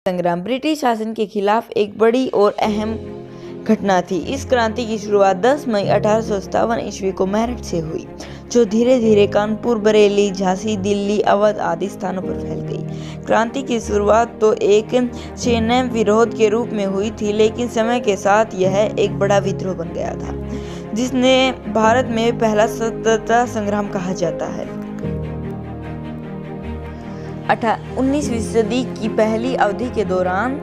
संग्राम ब्रिटिश शासन के खिलाफ एक बड़ी और अहम घटना थी। इस क्रांति की शुरुआत 10 मई 1857 ईस्वी को मेरठ से हुई, जो धीरे धीरे कानपुर, बरेली, झांसी, दिल्ली, अवध आदि स्थानों पर फैल गई। क्रांति की शुरुआत तो एक सैन्य विरोध के रूप में हुई थी, लेकिन समय के साथ यह एक बड़ा विद्रोह बन गया था, जिसने भारत में पहला स्वतंत्रता संग्राम कहा जाता है। 19वीं सदी की पहली अवधि के दौरान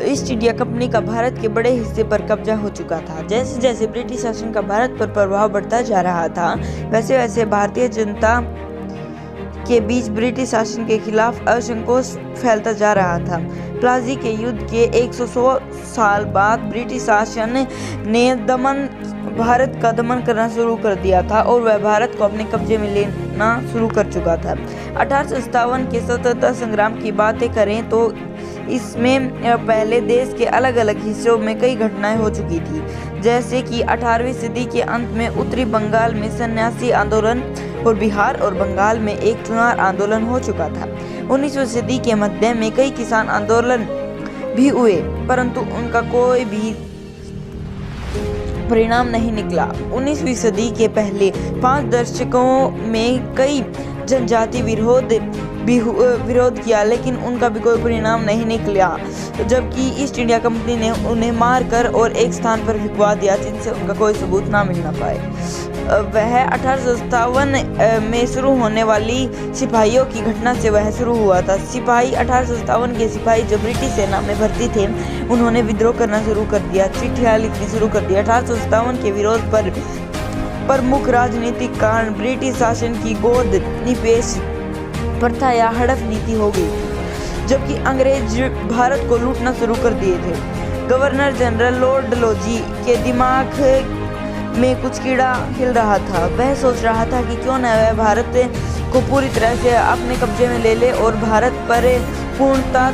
ईस्ट इंडिया कंपनी का भारत के बड़े हिस्से पर कब्जा हो चुका था। जैसे जैसे ब्रिटिश शासन का भारत पर प्रभाव बढ़ता जा रहा था, वैसे वैसे भारतीय जनता के बीच ब्रिटिश शासन के खिलाफ असंतोष फैलता जा रहा था। प्लासी के युद्ध के 100 साल बाद ब्रिटिश शासन ने भारत का दमन करना शुरू कर दिया था और वह भारत को अपने कब्जे में लेना शुरू कर चुका था। 1857 के स्वतंत्रता संग्राम की बातें करें तो इसमें पहले देश के अलग अलग हिस्सों में कई घटनाएं हो चुकी थी, जैसे कि 18वीं सदी के अंत में उत्तरी बंगाल में सन्यासी आंदोलन और बिहार और बंगाल में एक चुनाव आंदोलन हो चुका था। 19वीं सदी के मध्य में कई किसान आंदोलन भी हुए, परंतु उनका कोई भी परिणाम नहीं निकला। 19वीं सदी के पहले 5 दशकों में कई जनजाति विरोध किया, लेकिन उनका भी कोई परिणाम नहीं निकला, जबकि ईस्ट इंडिया कंपनी ने उन्हें मारकर और एक स्थान पर भिजवा दिया, जिनसे उनका कोई सबूत ना मिल ना पाए। वह 1857 में शुरू होने वाली सिपाहियों की घटना से वह शुरू हुआ था। सिपाही 1857 के सिपाही जो ब्रिटिश सेना में भर्ती थे, उन्होंने विद्रोह करना शुरू कर दिया, चिट्ठियां लिखनी शुरू कर दी। 1857 के विरोध पर प्रमुख राजनीतिक कारण ब्रिटिश शासन की गोद निवेश प्रथा या हड़प नीति हो गई, जबकि अंग्रेज भारत को लूटना शुरू कर दिए थे। गवर्नर जनरल लॉर्ड डलहौजी के दिमाग में कुछ कीड़ा हिल रहा था। वह सोच रहा था कि क्यों न वह भारत को पूरी तरह से अपने कब्जे में ले ले और भारत पर पूर्णता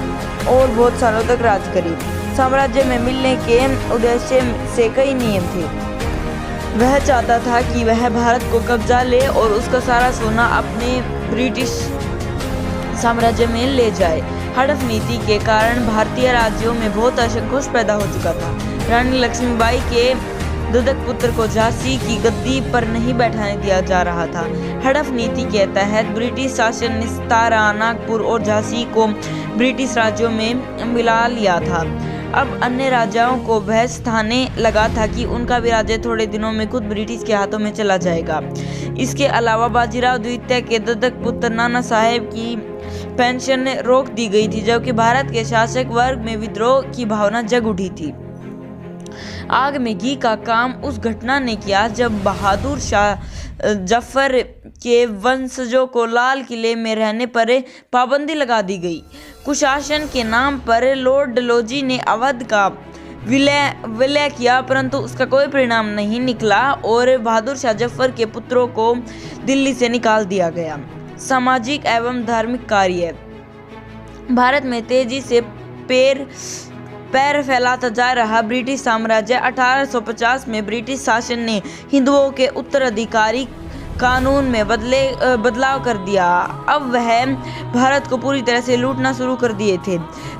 और बहुत सालों तक राज करे। साम्राज्य में मिलने के उद्देश्य से कई नियम थे। वह चाहता था कि वह भारत को कब्जा ले और उसका सारा सोना अपने ब्रिटिश साम्राज्य में ले जाए। हड़प नीति के कारण भारतीय राज्यों में बहुत असंतोष पैदा हो चुका था। रानी लक्ष्मीबाई के दत्तक पुत्र को झांसी की गद्दी पर नहीं बैठाने दिया जा रहा था। हड़प नीति के तहत ब्रिटिश शासन ने सतारा, नागपुर और झांसी को ब्रिटिश राज्यों में मिला लिया था। अब अन्य राजाओं को बहस थाने लगा था कि उनका भी राज्य थोड़े दिनों में खुद ब्रिटिश के हाथों में चला जाएगा। इसके अलावा बाजीराव द्वितीय के दत्तक पुत्र नाना साहेब की पेंशन रोक दी गई थी, जबकि भारत के शासक वर्ग में विद्रोह की भावना जग उठी थी। आग में घी का काम उस घटना ने किया जब बहादुर शाह जफर के वंशजों को लाल किले में रहने पर पाबंदी लगा दी गई। कुशासन के नाम पर लॉर्ड डलहौजी ने अवध का विलय किया, परंतु उसका कोई परिणाम नहीं निकला और बहादुर शाह जफर के पुत्रों को दिल्ली से निकाल दिया गया। सामाजिक एवं धार्मिक कार्य भारत में तेजी से पैर फैलाता जा रहा ब्रिटिश साम्राज्य 1850 में ब्रिटिश शासन ने हिंदुओं के उत्तराधिकारी कानून में बदलाव कर दिया। अब वह भारत को पूरी तरह से लूटना शुरू कर दिए थे।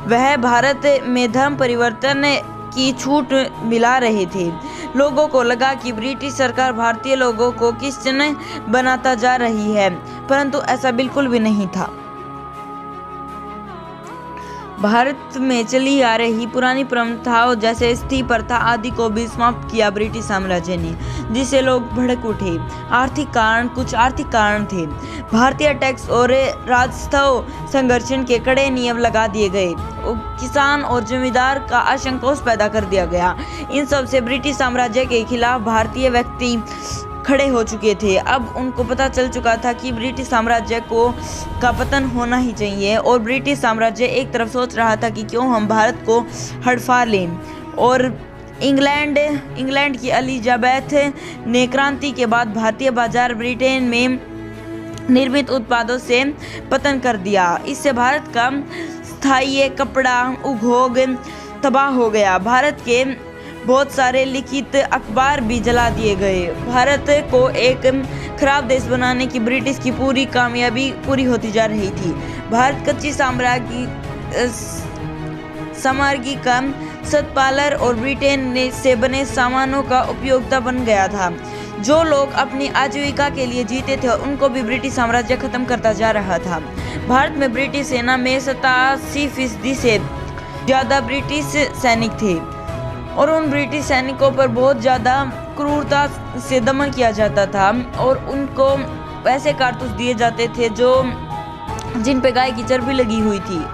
वह भारत में धर्म परिवर्तन की छूट मिला रहे थे। लोगों को लगा कि ब्रिटिश सरकार भारतीय लोगों को क्रिश्चियन बनाता जा रही है, परंतु ऐसा बिल्कुल भी नहीं था। भारत में चली आ रही पुरानी परंपराओं जैसे स्त्री प्रथा आदि को भी समाप्त किया ब्रिटिश साम्राज्य ने, जिससे लोग भड़क उठे। कुछ आर्थिक कारण थे। भारतीय टैक्स और राजस्व संरक्षण के कड़े नियम लगा दिए गए। किसान और जमींदार का असंतोष पैदा कर दिया गया। इन सब से ब्रिटिश साम्राज्य के खिलाफ भारतीय व्यक्ति खड़े हो चुके थे। अब उनको पता चल चुका था कि ब्रिटिश साम्राज्य का पतन होना ही चाहिए, और ब्रिटिश साम्राज्य एक तरफ सोच रहा था कि क्यों हम भारत को हड़पा लें, और इंग्लैंड की एलिजाबेथ ने क्रांति के बाद भारतीय बाजार ब्रिटेन में निर्मित उत्पादों से पतन कर दिया। इससे भारत का स्थायी कपड़ा उद्योग तबाह हो गया। भारत के बहुत सारे लिखित अखबार भी जला दिए गए। भारत को एक खराब देश बनाने की ब्रिटिश की पूरी कामयाबी पूरी होती जा रही थी। भारत कच्ची सामग्री का सत्पालर और ब्रिटेन से बने सामानों का उपयोगिता बन गया था। जो लोग अपनी आजीविका के लिए जीते थे उनको भी ब्रिटिश साम्राज्य खत्म करता जा रहा था। भारत में ब्रिटिश सेना में 87% से ज़्यादा ब्रिटिश सैनिक थे और उन ब्रिटिश सैनिकों पर बहुत ज़्यादा क्रूरता से दमन किया जाता था और उनको ऐसे कारतूस दिए जाते थे जिन पे गाय की चर्बी लगी हुई थी।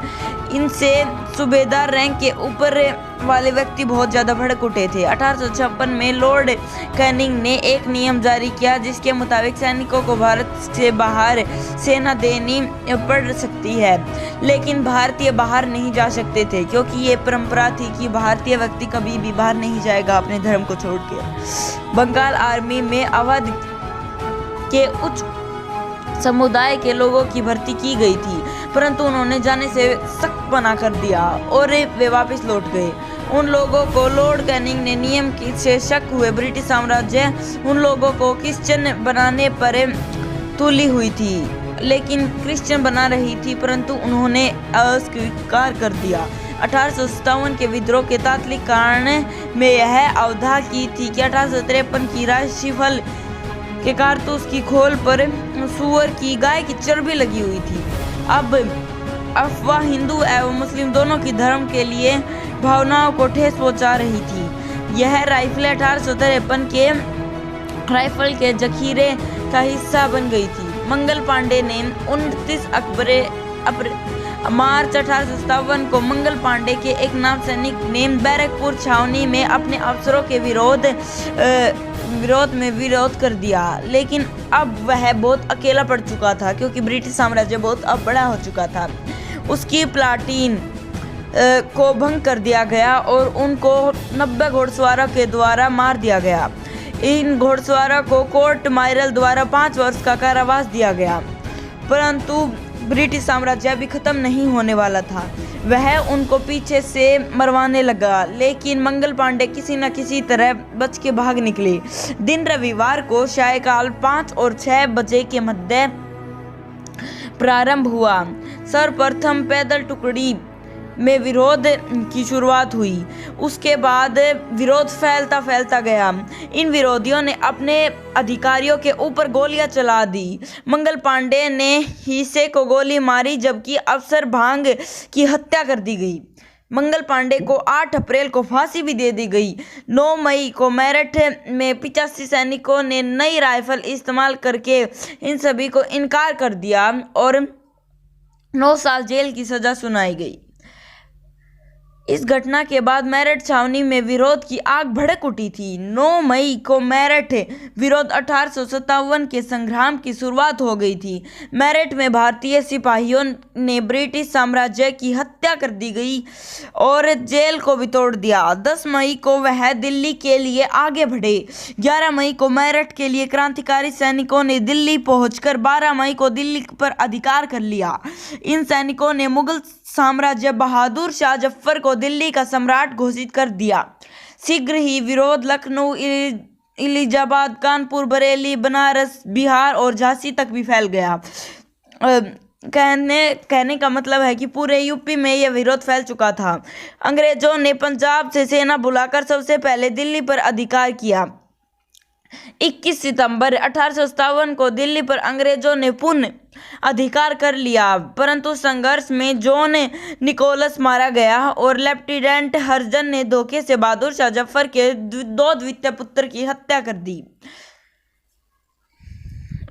इनसे सूबेदार रैंक के ऊपर वाले व्यक्ति बहुत ज़्यादा भड़क उठे थे। 1856 में लॉर्ड कैनिंग ने एक नियम जारी किया जिसके मुताबिक सैनिकों को भारत से बाहर सेना देनी पड़ सकती है, लेकिन भारतीय बाहर नहीं जा सकते थे क्योंकि ये परंपरा थी कि भारतीय व्यक्ति कभी भी बाहर नहीं जाएगा अपने धर्म को छोड़कर। बंगाल आर्मी में अवध के उच्च समुदाय के लोगों की भर्ती की गई थी, परंतु उन्होंने जाने से सख्त मना कर दिया और वे वापस लौट गए। उन लोगों को लॉर्ड कैनिंग ने नियम से शक हुए ब्रिटिश साम्राज्य उन लोगों को क्रिश्चियन बनाने पर तुली हुई थी, लेकिन क्रिश्चियन बना रही थी, परंतु उन्होंने अस्वीकार कर दिया। 1857 के विद्रोह के तात्कालिक कारण में यह अवधा की थी कि 1853 की राशिफल के कारतूस की खोल पर सूअर की गाय की चर्बी लगी हुई थी। अब अफवाह हिंदू एवं मुस्लिम दोनों की धर्म के लिए भावनाओं को ठेस पहुंचा रही थी। यह राइफल 1853 के राइफल के जखीरे का हिस्सा बन गई थी। मंगल पांडे ने 29 मार्च 1857 को मंगल पांडे के एक नाम सैनिक ने बैरकपुर छावनी में अपने अफसरों के विरोध कर दिया, लेकिन अब वह बहुत अकेला पड़ चुका था क्योंकि ब्रिटिश साम्राज्य बहुत अब बड़ा हो चुका था। उसकी प्लाटून को भंग कर दिया गया और उनको 90 घोड़सवारों के द्वारा मार दिया गया। इन घोड़सवारों को कोर्ट मार्शल द्वारा 5 वर्ष का कारावास दिया गया, परंतु ब्रिटिश साम्राज्य अभी खत्म नहीं होने वाला था। वह उनको पीछे से मरवाने लगा, लेकिन मंगल पांडे किसी न किसी तरह बच के भाग निकले। दिन रविवार को सायंकाल 5 और 6 बजे के मध्य प्रारंभ हुआ। सर्वप्रथम पैदल टुकड़ी में विरोध की शुरुआत हुई, उसके बाद विरोध फैलता गया। इन विरोधियों ने अपने अधिकारियों के ऊपर गोलियां चला दी। मंगल पांडे ने हिस्से को गोली मारी जबकि अफसर भांग की हत्या कर दी गई। मंगल पांडे को 8 अप्रैल को फांसी भी दे दी गई। 9 मई को मेरठ में 85 सैनिकों ने नई राइफल इस्तेमाल करके इन सभी को इनकार कर दिया और 9 साल जेल की सजा सुनाई गई। इस घटना के बाद मेरठ छावनी में विरोध की आग भड़क उठी थी। 9 मई को मेरठ विरोध 1857 के संग्राम की शुरुआत हो गई थी। मेरठ में भारतीय सिपाहियों ने ब्रिटिश साम्राज्य की हत्या कर दी गई और जेल को भी तोड़ दिया। 10 मई को वह दिल्ली के लिए आगे बढ़े। 11 मई को मेरठ के लिए क्रांतिकारी सैनिकों ने दिल्ली पहुंचकर 12 मई को दिल्ली पर अधिकार कर लिया। इन सैनिकों ने मुगल साम्राज्य बहादुर शाह जफर को दिल्ली का सम्राट घोषित कर दिया। शीघ्र ही विरोध लखनऊ, इलाहाबाद, कानपुर, बरेली, बनारस, बिहार और झांसी तक भी फैल गया। कहने का मतलब है कि पूरे यूपी में यह विरोध फैल चुका था। अंग्रेजों ने पंजाब से सेना बुलाकर सबसे पहले दिल्ली पर अधिकार किया। 21 सितंबर 1857 को दिल्ली पर अंग्रेजों ने पुनः अधिकार कर लिया, परंतु संघर्ष में जॉन निकोलस मारा गया और लेफ्टिनेंट हर्जन ने धोखे से बहादुर शाह जफर के 2 द्वितीय पुत्र की हत्या कर दी।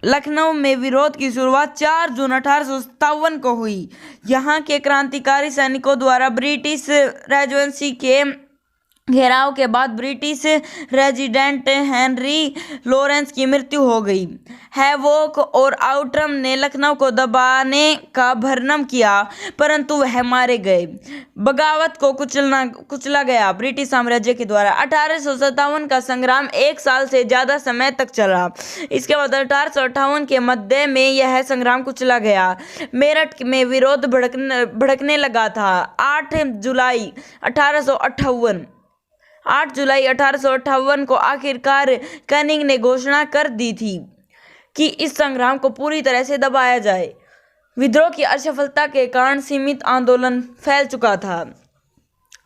लखनऊ में विरोध की शुरुआत 4 जून 1857 को हुई। यहाँ के क्रांतिकारी सैनिकों द्वारा ब्रिटिश रेजिमेंट के घेराव के बाद ब्रिटिश रेजिडेंट हेनरी लॉरेंस की मृत्यु हो गई। हैवॉक और आउट्रम ने लखनऊ को दबाने का भरम किया, परंतु वह मारे गए। बगावत को कुचला गया ब्रिटिश साम्राज्य के द्वारा। 1857 का संग्राम 1 साल से ज़्यादा समय तक चला। इसके बाद 1858 के मध्य में यह संग्राम कुचला गया। मेरठ में विरोध भड़कने लगा था। 8 जुलाई 1858 को आखिरकार कैनिंग ने घोषणा कर दी थी कि इस संग्राम को पूरी तरह से दबाया जाए। विद्रोह की असफलता के कारण सीमित आंदोलन फैल चुका था।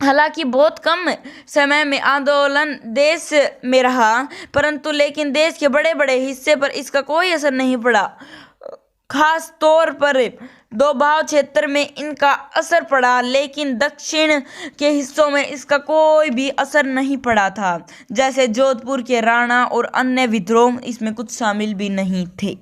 हालांकि बहुत कम समय में आंदोलन देश में रहा, परंतु लेकिन देश के बड़े बड़े हिस्से पर इसका कोई असर नहीं पड़ा। खास तौर पर दोबाव क्षेत्र में इनका असर पड़ा, लेकिन दक्षिण के हिस्सों में इसका कोई भी असर नहीं पड़ा था। जैसे जोधपुर के राणा और अन्य विद्रोह इसमें कुछ शामिल भी नहीं थे।